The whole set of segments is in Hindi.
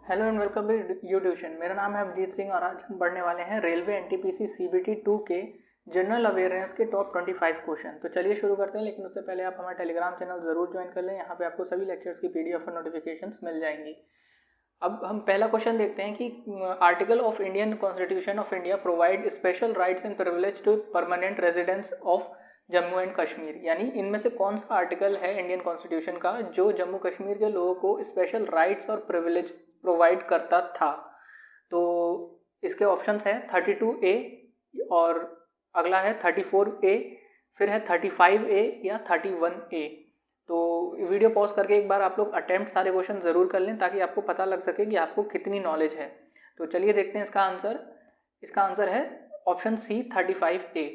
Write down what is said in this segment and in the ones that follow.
Hello and welcome to you tuition. मेरा नाम है अभिजीत सिंह और आज हम पढ़ने वाले हैं रेलवे एनटीपीसी सीबीटी 2 के जनरल अवेयरनेस के टॉप 25 क्वेश्चन। तो चलिए शुरू करते हैं, लेकिन उससे पहले आप हमारा टेलीग्राम चैनल ज़रूर ज्वाइन कर लें। यहाँ पे आपको सभी लेक्चर्स की पीडीएफ और नोटिफिकेशंस मिल जाएंगी। अब हम पहला क्वेश्चन देखते हैं कि article of Indian constitution of India provide special rights and privilege to permanent residents of Jammu and Kashmir. यानी इनमें से कौन सा आर्टिकल है इंडियन कॉन्स्टिट्यूशन का जो जम्मू कश्मीर के लोगों को स्पेशल राइट्स और प्रिविलेज प्रोवाइड करता था। तो इसके ऑप्शंस हैं 32A और अगला है 34A, फिर है 35A या 31A। तो वीडियो पॉज करके एक बार आप लोग अटेम्प्ट सारे क्वेश्चन ज़रूर कर लें ताकि आपको पता लग सके कि आपको कितनी नॉलेज है। तो चलिए देखते हैं इसका आंसर। इसका आंसर है ऑप्शन सी 35A।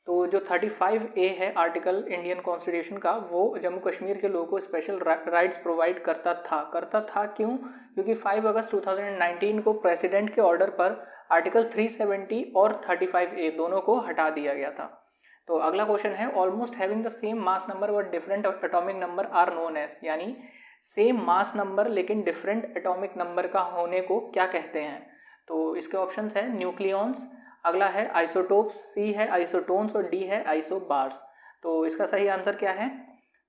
तो जो 35A है आर्टिकल इंडियन कॉन्स्टिट्यूशन का, वो जम्मू कश्मीर के लोगों को स्पेशल राइट्स प्रोवाइड करता था। क्यों? क्योंकि 5 अगस्त 2019 को प्रेसिडेंट के ऑर्डर पर आर्टिकल 370 और 35A दोनों को हटा दिया गया था। तो अगला क्वेश्चन है almost having the same mass number but different atomic number are known as. यानी सेम मास नंबर लेकिन डिफरेंट एटॉमिक नंबर का होने को क्या कहते हैं? तो इसके ऑप्शंस है न्यूक्लियॉन्स, अगला है आइसोटोप्स, सी है आइसोटोन्स और डी है आइसोबार्स। तो इसका सही आंसर क्या है?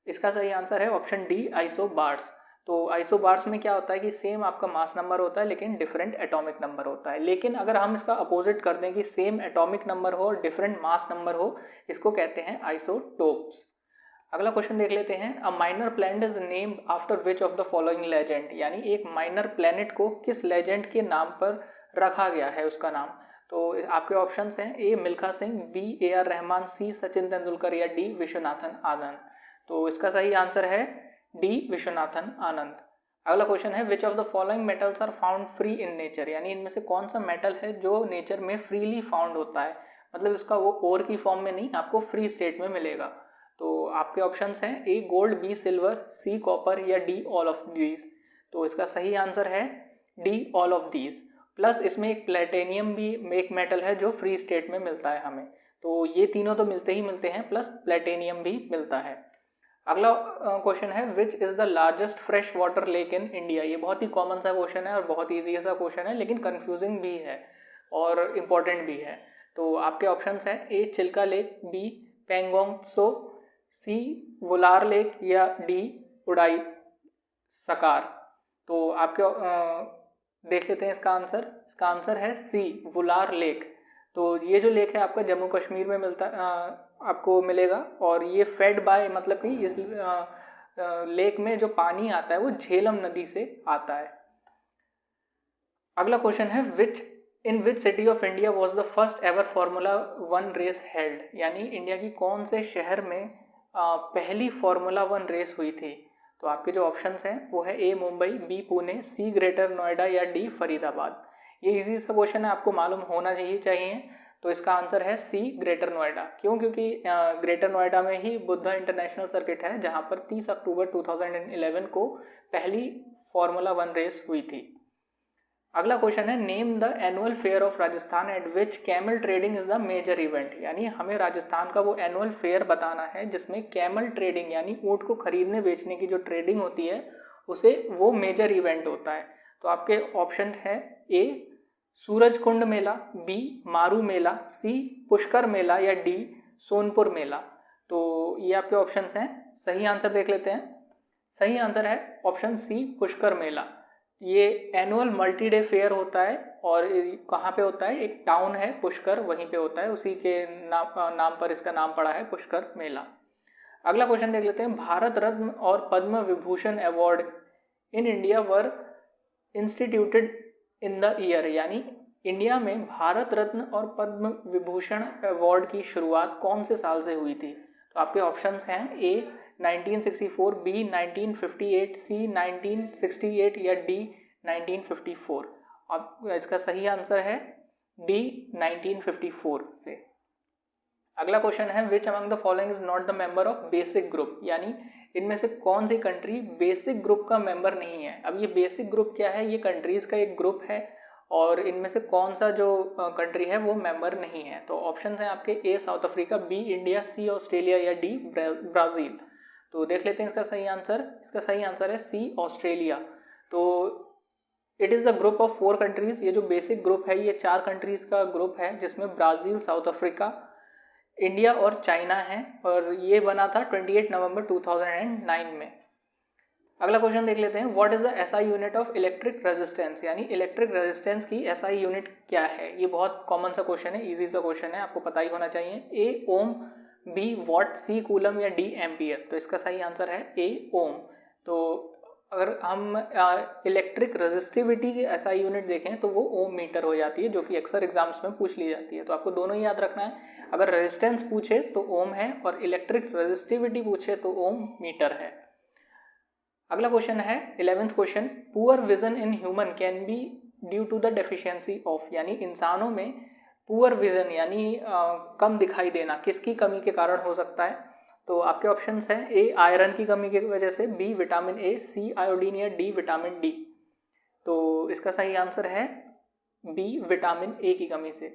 इसका सही आंसर है ऑप्शन डी आइसोबार्स। तो आइसोबार्स में क्या होता है कि सेम आपका मास नंबर होता है लेकिन डिफरेंट एटॉमिक नंबर होता है। लेकिन अगर हम इसका अपोजिट कर दें कि सेम एटॉमिक नंबर हो और डिफरेंट मास नंबर हो, इसको कहते हैं आइसोटोप्स। अगला क्वेश्चन देख लेते हैं। A minor planet is named after which of the following legend. यानी एक माइनर प्लैनेट को किस लेजेंड के नाम पर रखा गया है उसका नाम। तो आपके ऑप्शंस हैं ए मिल्खा सिंह, बी AR रहमान, सी सचिन तेंदुलकर या डी विश्वनाथन आनंद। तो इसका सही आंसर है डी विश्वनाथन आनंद। अगला क्वेश्चन है which of the following metals are found free in nature. यानी इनमें से कौन सा मेटल है जो नेचर में फ्रीली फाउंड होता है, मतलब इसका वो ओर की फॉर्म में नहीं, आपको फ्री स्टेट में मिलेगा। तो आपके ऑप्शंस हैं A gold, B silver, C copper या डी ऑल ऑफ दीज। तो इसका सही आंसर है D all of these. Plus इसमें एक प्लेटेनियम भी एक मेटल है जो फ्री स्टेट में मिलता है हमें। तो ये तीनों तो मिलते ही मिलते हैं, प्लस प्लेटेनियम भी मिलता है। अगला क्वेश्चन है which is the largest fresh water lake in India. ये बहुत ही कॉमन सा क्वेश्चन है और बहुत ईजी सा क्वेश्चन है, लेकिन कन्फ्यूजिंग भी है और इम्पॉर्टेंट भी है। तो आपके ऑप्शंस हैं ए चिल्का लेक, बी पेंगोंग त्सो, सी वुलार लेक या डी उड़ाई सकार। तो आपके देख लेते हैं इसका आंसर। इसका आंसर है सी वुलार लेक। तो ये जो लेक है आपका जम्मू कश्मीर में मिलता आपको मिलेगा और ये फेड बाय, मतलब कि इस लेक में जो पानी आता है वो झेलम नदी से आता है। अगला क्वेश्चन है in which city of India was the first ever formula 1 race held. यानी इंडिया की कौन से शहर में पहली फार्मूला 1 रेस हुई थी। तो आपके जो ऑप्शंस हैं वो है ए मुंबई, बी पुणे, सी ग्रेटर नोएडा या डी फरीदाबाद। ये इजी सा क्वेश्चन है, आपको मालूम होना चाहिए। तो इसका आंसर है सी ग्रेटर नोएडा। क्यों? क्योंकि ग्रेटर नोएडा में ही बुद्धा इंटरनेशनल सर्किट है जहां पर 30 अक्टूबर 2011 को पहली फार्मूला 1 रेस हुई थी। अगला क्वेश्चन है name the annual fair of Rajasthan at which camel trading is the major event. यानी हमें राजस्थान का वो एनुअल फेयर बताना है जिसमें कैमल ट्रेडिंग यानी ऊंट को खरीदने बेचने की जो ट्रेडिंग होती है उसे वो मेजर इवेंट होता है। तो आपके ऑप्शन है ए सूरजकुंड मेला, बी मारू मेला, सी पुष्कर मेला या डी सोनपुर मेला। तो ये आपके ऑप्शंस हैं। सही आंसर देख लेते हैं। सही आंसर है ऑप्शन सी पुष्कर मेला। ये एनुअल मल्टी डे फेयर होता है और कहाँ पे होता है? एक टाउन है पुष्कर, वहीं पे होता है, उसी के नाम पर इसका नाम पड़ा है पुष्कर मेला। अगला क्वेश्चन देख लेते हैं। भारत रत्न और Padma Vibhushan award in India were instituted in the year. यानी इंडिया में भारत रत्न और पद्म विभूषण अवार्ड की शुरुआत कौन से साल से हुई थी? तो आपके ऑप्शंस हैं ए 1964, बी 1958, सी 1968 या डी 1954। अब इसका सही आंसर है डी 1954 से। अगला क्वेश्चन है which among the following is not the member of basic group. यानी इनमें से कौन सी कंट्री बेसिक ग्रुप का मेंबर नहीं है। अब ये बेसिक ग्रुप क्या है? ये कंट्रीज का एक ग्रुप है और इनमें से कौन सा जो कंट्री है वो मेंबर नहीं है। तो ऑप्शन है आपके ए साउथ अफ्रीका, बी इंडिया, सी ऑस्ट्रेलिया या डी ब्राज़ील। तो देख लेते हैं इसका सही आंसर। इसका सही आंसर है सी ऑस्ट्रेलिया। तो it is the group of 4 countries. ये जो बेसिक ग्रुप है ये 4 कंट्रीज़ का ग्रुप है, जिसमें ब्राज़ील, साउथ अफ्रीका, इंडिया और चाइना है, और ये बना था 28 नवंबर 2009 में। अगला क्वेश्चन देख लेते हैं, what is the SI unit of electric resistance, यानी इलेक्ट्रिक रेजिस्टेंस की एसआई यूनिट क्या है। ये बहुत कॉमन सा क्वेश्चन है, इजी सा क्वेश्चन है, आपको पता ही होना चाहिए। ए ओम, बी वॉट, सी कूलम या डी एम्पियर। तो इसका सही आंसर है ए ओम। तो अगर हम इलेक्ट्रिक रेजिस्टिविटी की एसआई यूनिट देखें तो वो ओम मीटर हो जाती है, जो कि अक्सर एग्जाम्स में पूछ ली जाती है। तो आपको दोनों ही याद रखना है, अगर रेजिस्टेंस पूछे तो ओम है और इलेक्ट्रिक रेजिस्टिविटी पूछे तो ओम मीटर है। अगला क्वेश्चन है 11th question, poor vision in human can be due to the deficiency of, यानी इंसानों में पुअर विजन यानी कम दिखाई देना किसकी कमी के कारण हो सकता है। तो आपके ऑप्शंस हैं, ए आयरन की कमी की वजह से, B vitamin A, C iodine या डी विटामिन डी। तो इसका सही आंसर है बी विटामिन ए की कमी से।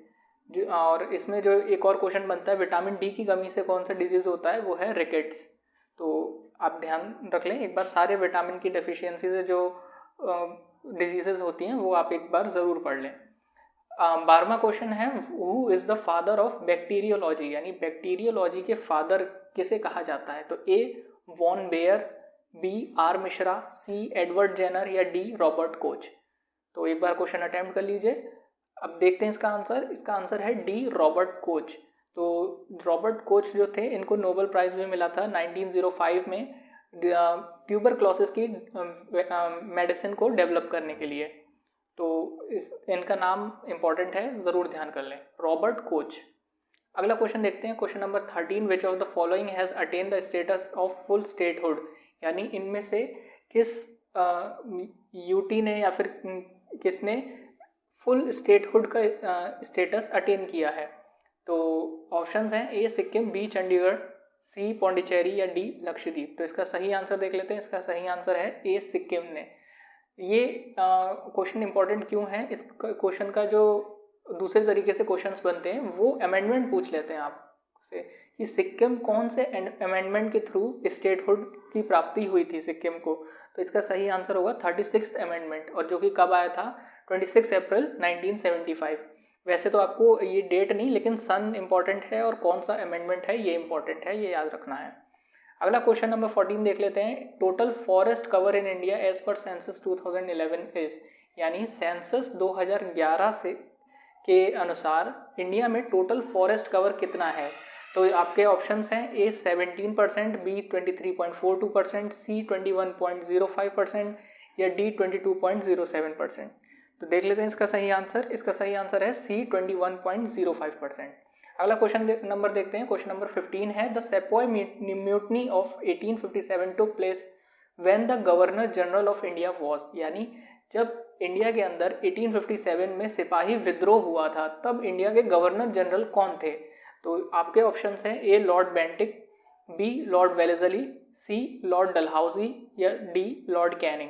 और इसमें जो एक और क्वेश्चन बनता है, विटामिन डी की कमी से कौन सा डिजीज होता है, वो है रिकेट्स। तो आप ध्यान रख लें एक बार, सारे विटामिन की डेफिशिएंसी से जो डिजीजेस होती हैं वो आप एक बार ज़रूर पढ़ लें। 12वां क्वेश्चन है, who is the father of bacteriology, यानी बैक्टीरियोलॉजी के फादर किसे कहा जाता है। तो A von Baer, B R Mishra, C Edward Jenner या डी रॉबर्ट कोच। तो एक बार क्वेश्चन अटेम्प्ट कर लीजिए। अब देखते हैं इसका आंसर। इसका आंसर है डी रॉबर्ट कोच। तो रॉबर्ट कोच जो थे इनको नोबेल प्राइज़ भी मिला था 1905 में ट्यूबरक्लोसिस की मेडिसिन को डेवलप करने के लिए। तो इनका नाम इम्पॉर्टेंट है, ज़रूर ध्यान कर लें, रॉबर्ट कोच। अगला क्वेश्चन देखते हैं, question number 13, which of the following has attain the status of full statehood, यानी इनमें से किस यूटी ने या फिर किसने फुल स्टेटहुड का स्टेटस अटेन किया है। तो ऑप्शंस हैं, ए सिक्किम, बी चंडीगढ़, सी पौंडीचेरी या डी लक्षद्वीप। तो इसका सही आंसर देख लेते हैं। इसका सही आंसर है ए सिक्किम ने। ये क्वेश्चन इंपॉर्टेंट क्यों है, इस क्वेश्चन का जो दूसरे तरीके से क्वेश्चंस बनते हैं वो अमेंडमेंट पूछ लेते हैं आपसे कि सिक्किम कौन से अमेंडमेंट के थ्रू स्टेटहुड की प्राप्ति हुई थी सिक्किम को। तो इसका सही आंसर होगा 36th अमेंडमेंट, और जो कि कब आया था, 26 अप्रैल 1975। वैसे तो आपको ये डेट नहीं, लेकिन सन इंपॉर्टेंट है और कौन सा अमेंडमेंट है ये इंपॉर्टेंट है, ये याद रखना है। अगला क्वेश्चन नंबर 14 देख लेते हैं, total forest cover in India as per census 2011 is, यानी सेंसस 2011 से के अनुसार इंडिया में टोटल फॉरेस्ट कवर कितना है। तो आपके ऑप्शंस हैं, ए 17%, बी 23.42%, सी 21.05% या डी 22.07%। तो देख लेते हैं इसका सही आंसर। इसका सही आंसर है सी 21.05%। अगला क्वेश्चन नंबर देखते हैं, क्वेश्चन नंबर 15 है, the sepoy mutiny of 1857 took place when the governor general of India was, यानी जब इंडिया के अंदर 1857 में सिपाही विद्रोह हुआ था तब इंडिया के गवर्नर जनरल कौन थे। तो आपके ऑप्शंस हैं, A Lord Bentinck, B Lord Wellesley, C Lord Dalhousie या डी लॉर्ड कैनिंग।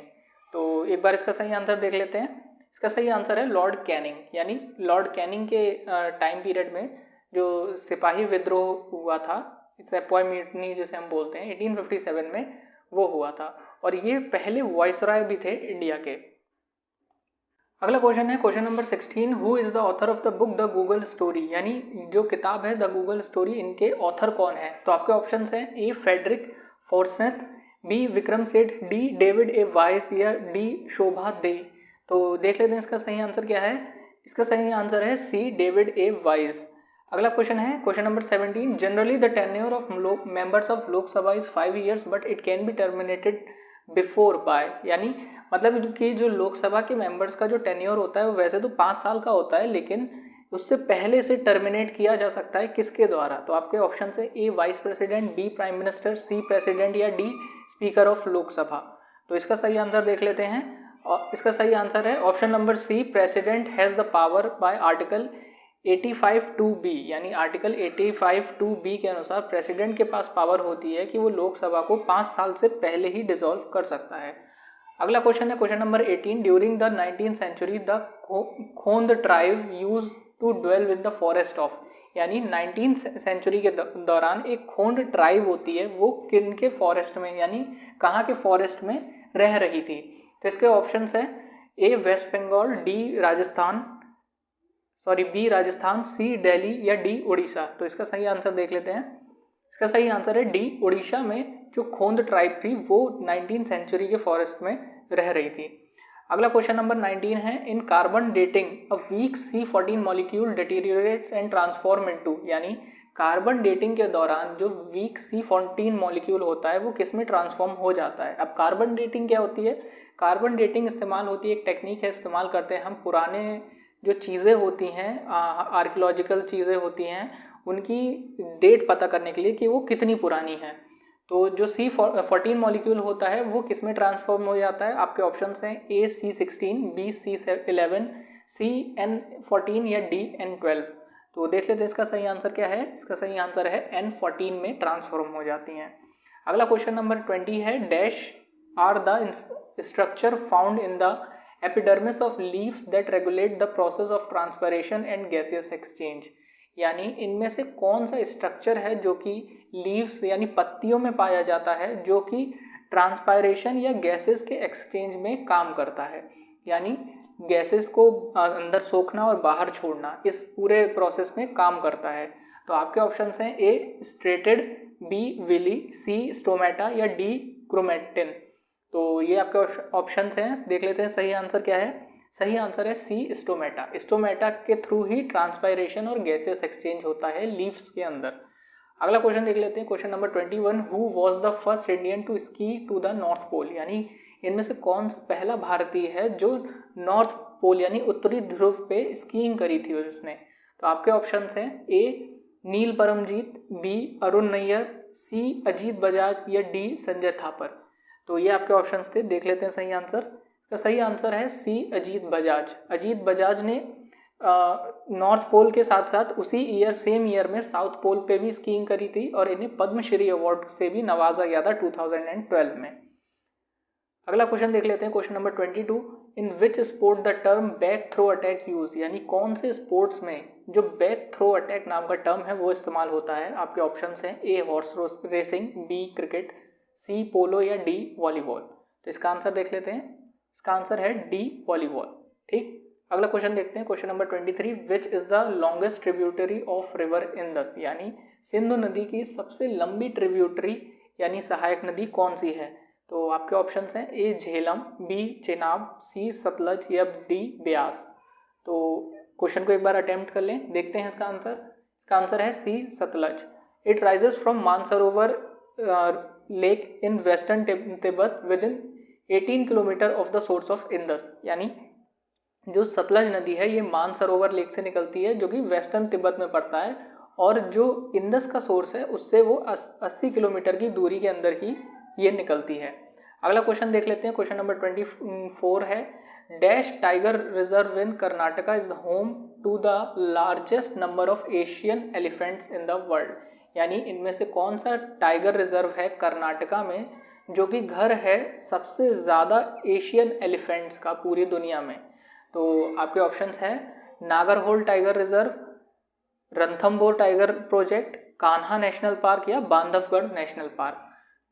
तो एक बार इसका सही आंसर देख लेते हैं। इसका सही आंसर है लॉर्ड कैनिंग, यानी लॉर्ड कैनिंग के टाइम पीरियड में जो सिपाही विद्रोह हुआ था, सेपॉय म्यूटनी जिसे हम बोलते हैं, 1857 में वो हुआ था, और ये पहले वाइसरॉय भी थे इंडिया के। अगला क्वेश्चन है question number 16, who is the author of the book the Google story, यानी जो किताब है द गूगल स्टोरी, इनके ऑथर कौन है। तो आपके ऑप्शंस हैं, ए Frederick फॉर्सनेथ, B Vikram Seth, D David A vice या डी शोभा दे। तो देख लेते हैं इसका सही आंसर क्या है। इसका सही आंसर है सी डेविड ए वाइस। अगला क्वेश्चन है question number 17, generally the tenure of members of Lok Sabha is 5 years but it can be terminated before by, यानी मतलब कि जो लोकसभा के मेंबर्स का जो टेन्योर होता है वो वैसे तो 5 साल का होता है, लेकिन उससे पहले से टर्मिनेट किया जा सकता है किसके द्वारा। तो आपके ऑप्शन है, ए vice president, B prime minister, सी प्रेसिडेंट या डी स्पीकर ऑफ लोकसभा। तो इसका सही आंसर देख लेते हैं, और इसका सही आंसर है option number C, president has the power by article 85(2)(b, यानी आर्टिकल 85(2)(b के अनुसार प्रेसिडेंट के पास पावर होती है कि वो लोकसभा को 5 साल से पहले ही डिसॉल्व कर सकता है। अगला क्वेश्चन है question number 18, during the 19th century the Khond tribe use to dwell with the forest of, यानी 19th सेंचुरी के दौरान एक खोंद ट्राइब होती है, वो किन के फॉरेस्ट में, यानी कहाँ के फॉरेस्ट में रह रही थी। तो इसके ऑप्शंस हैं, ए वेस्ट बंगाल, बी राजस्थान, सी दिल्ली या डी उड़ीसा। तो इसका सही आंसर देख लेते हैं। इसका सही आंसर है डी, उड़ीसा में जो खोंद ट्राइब थी वो 19वीं सेंचुरी के फॉरेस्ट में रह रही थी। अगला क्वेश्चन नंबर 19 है, in carbon dating a weak C14 molecule deteriorates and transform into, यानी कार्बन डेटिंग के दौरान जो वीक C14 मॉलिक्यूल होता है वो किस में ट्रांसफॉर्म हो जाता है। अब कार्बन डेटिंग क्या होती है? कार्बन डेटिंग इस्तेमाल होती है, एक टेक्निक है, इस्तेमाल करते हैं हम पुराने जो चीज़ें होती हैं, आर्कियोलॉजिकल चीज़ें होती हैं, उनकी डेट पता करने के लिए कि वो कितनी पुरानी है। तो जो C14 मॉलिक्यूल होता है वो किस में ट्रांसफॉर्म हो जाता है? आपके ऑप्शंस हैं ए C16, बी C11, सी N14 या डी N12। तो देख लेते हैं इसका सही आंसर क्या है। इसका सही आंसर है N14 में ट्रांसफॉर्म हो जाती हैं। अगला क्वेश्चन नंबर 20 है, dash are the structure found in the epidermis of leaves that regulate the process of transpiration and gaseous exchange, यानी इनमें से कौन सा स्ट्रक्चर है जो कि लीव्स यानी पत्तियों में पाया जाता है जो कि ट्रांसपायरेशन या गैसेस के एक्सचेंज में काम करता है, यानी गैसेस को अंदर सोखना और बाहर छोड़ना, इस पूरे प्रोसेस में काम करता है। तो आपके ऑप्शंस हैं ए स्ट्रेटेड, बी विली, सी स्टोमेटा या डी क्रोमेटिन। तो ये आपके ऑप्शंस हैं, देख लेते हैं सही आंसर क्या है। सही आंसर है सी स्टोमेटा। स्टोमेटा के थ्रू ही ट्रांसपायरेशन और गैसेस एक्सचेंज होता है लीव्स के अंदर। अगला क्वेश्चन देख लेते हैं, question number 21, who was the first Indian to ski to the north pole, यानी इनमें से कौन सा पहला भारतीय है जो नॉर्थ पोल यानी उत्तरी ध्रुव पे स्कीइंग करी थी उसने। तो आपके ऑप्शंस हैं ए नील परमजीत, बी अरुण नैयर, सी अजीत बजाज या डी संजय थापर। तो ये आपके ऑप्शंस थे, देख लेते हैं सही आंसर। इसका सही आंसर है सी अजीत बजाज। अजीत बजाज ने नॉर्थ पोल के साथ साथ उसी ईयर सेम ईयर में साउथ पोल पे भी स्कीइंग करी थी और इन्हें पद्मश्री अवार्ड से भी नवाजा गया था 2012 में। अगला क्वेश्चन देख लेते हैं, question number 22, in which sport the term back throw attack use, यानी कौन से स्पोर्ट्स में जो बैक थ्रो अटैक नाम का टर्म है वो इस्तेमाल होता है। आपके ऑप्शंस हैं a horse racing, B cricket, सी पोलो या डी वॉलीबॉल। तो इसका आंसर देख लेते हैं। इसका आंसर है डी वॉलीबॉल। ठीक, अगला क्वेश्चन देखते हैं, question number 23, which is the longest tributary of river Indus, यानी सिंधु नदी की सबसे लंबी ट्रिब्यूटरी यानी सहायक नदी कौन सी है। तो आपके ऑप्शंस हैं ए झेलम, बी चेनाब, सी सतलज या डी ब्यास। तो क्वेश्चन को एक बार अटेम्प्ट कर लें, देखते हैं इसका आंसर। इसका आंसर है C Sutlej. It rises from Mansarovar lake in western Tibet within 18 kilometre of the source of Indus, यानी जो सतलज नदी है ये मानसरोवर लेक से निकलती है जो कि वेस्टर्न तिब्बत में पड़ता है, और जो इंडस का सोर्स है उससे वो 80 किलोमीटर की दूरी के अंदर ही ये निकलती है। अगला क्वेश्चन देख लेते हैं, क्वेश्चन नंबर 24 है, dash tiger reserve in Karnataka is the home to the largest number of Asian elephants in the world, यानी इनमें से कौन सा टाइगर रिजर्व है कर्नाटका में जो कि घर है सबसे ज़्यादा एशियन एलिफेंट्स का पूरी दुनिया में। तो आपके ऑप्शंस हैं Nagarhole tiger reserve, Ranthambore tiger project, Kanha national park या बांधवगढ़ नेशनल पार्क।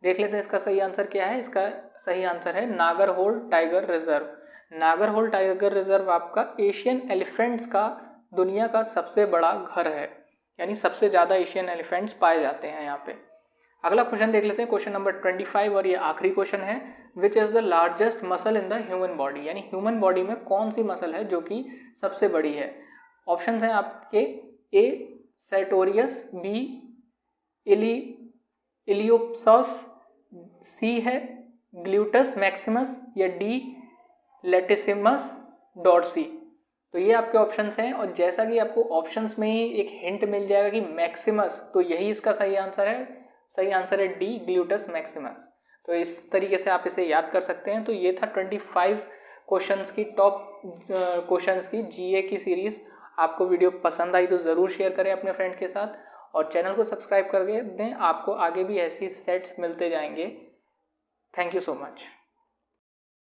देख लेते हैं इसका सही आंसर क्या है। इसका सही आंसर है Nagarhole tiger reserve. Nagarhole tiger reserve आपका एशियन एलिफेंट्स का दुनिया का सबसे बड़ा घर है, यानी सबसे ज़्यादा एशियन एलिफेंट्स पाए जाते हैं यहाँ पे। अगला क्वेश्चन देख लेते हैं, क्वेश्चन नंबर 25, और ये आखिरी क्वेश्चन है, which is the largest muscle in the human body, यानी ह्यूमन बॉडी में कौन सी मसल है जो कि सबसे बड़ी है। ऑप्शंस हैं आपके ए सेटोरियस, बी इलियोप्सस, सी है ग्लूटस मैक्सिमस या डी लेटिसिमस डॉर्सी। तो ये आपके ऑप्शंस हैं, और जैसा कि आपको ऑप्शंस में ही एक हिंट मिल जाएगा कि मैक्सिमस, तो यही इसका सही आंसर है। सही आंसर है डी ग्लूटस मैक्सिमस। तो इस तरीके से आप इसे याद कर सकते हैं। तो ये था 25 क्वेश्चंस की टॉप क्वेश्चंस की जीए की सीरीज़। आपको वीडियो पसंद आई तो ज़रूर शेयर करें अपने फ्रेंड के साथ, और चैनल को सब्सक्राइब करके दें, आपको आगे भी ऐसी सेट्स मिलते जाएंगे। Thank you so much.